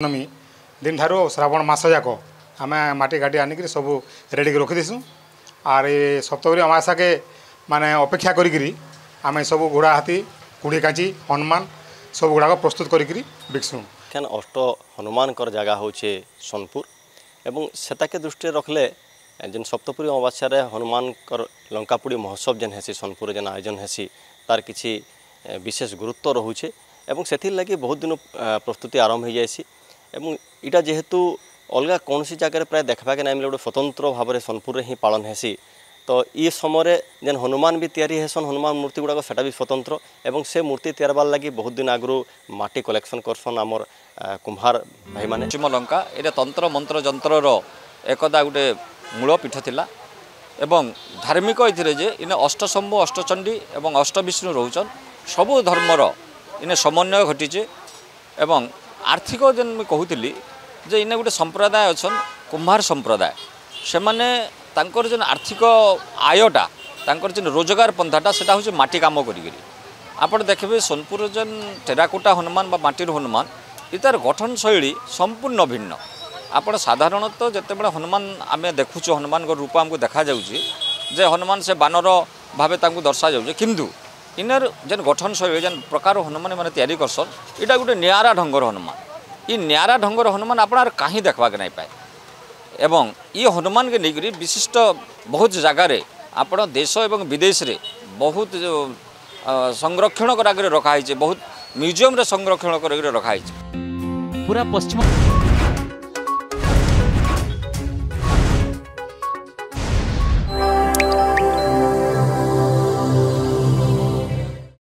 नमी दिन ठारू श्रावण मास जाक आम माटी घाटी आनिक सब रेडी रखीदीसु आर ये सप्तमी अमासा के माने अपेक्षा करी आम सब घोड़ा हाथी कुड़ी काची हनुमान सब गुड़ाक प्रस्तुत करी बिकसु। अष्ट हनुमान जगह हूँ सोनपुर एवं सेटाके दृष्टि रखले जेन सप्तपुरी अमावस्या हनुमान लंकापुड़ी महोत्सव जेन हेसी सोनपुर जेन आयोजन हेसी तार किसी विशेष गुरुत्व रोचे एवं से लगी बहुत दिन प्रस्तुति आरंभ हो जाएसी एवं इटा जेहेतु अलग कौन सी जगह प्राय देखा के नाम गोटे स्वतंत्र भाव में सोनपुर ही पालन हेसी तो ये समय जेन हनुमान भी तैयारी हेसन हनुमान मूर्ति गुड़ाक सेटा भी स्वतंत्र एवं से मूर्ति तैयार बार लगी बहुत दिन आगु माटी कलेक्शन करसन आमर कुम्हार भाई माने। पश्चिम लंका ये तंत्र मंत्र जंतर एकदा गोटे मूल पीठ थिला एवं धार्मिक ये इन अष्टशंभु अष्टचंडी एवं अष्टविष्णु रोचन सबु धर्मर इन समन्वय घटीचे एवं आर्थिक जेन मुझे कहूली जे इन गोटे संप्रदाय अच्छा कुम्हार संप्रदाय से माने तांकर जेन आर्थिक आयटा तांकर जेन रोजगार पंथाटा सेटा हूँ माटी काम करी आपण देखिए सोनपुर जेन टेराकोटा हनुमान बा माटीर हनुमान इतार गठन शैली संपूर्ण भिन्न। आपण साधारणतः जितेबाला हनुमान आम देखुचु हनुमान रूप आमको देखा जाउची जे हनुमान से बानर भावे तांको दर्शा जाउची किंतु इनर जेन गठन शैली जेन प्रकार हनुमान मैंने तैयारी करसन इटा गोटे नियारा ढंगर हनुमान ये नियारा ढंगर हनुमान आपणार कहीं देखा नहीं पाए एवं ये हनुमान के लेकर विशिष्ट बहुत जगार आपण देश एवं विदेश रे बहुत संरक्षण कर रखाई बहुत म्यूजियम रे संरक्षण कर रखाई पूरा पश्चिम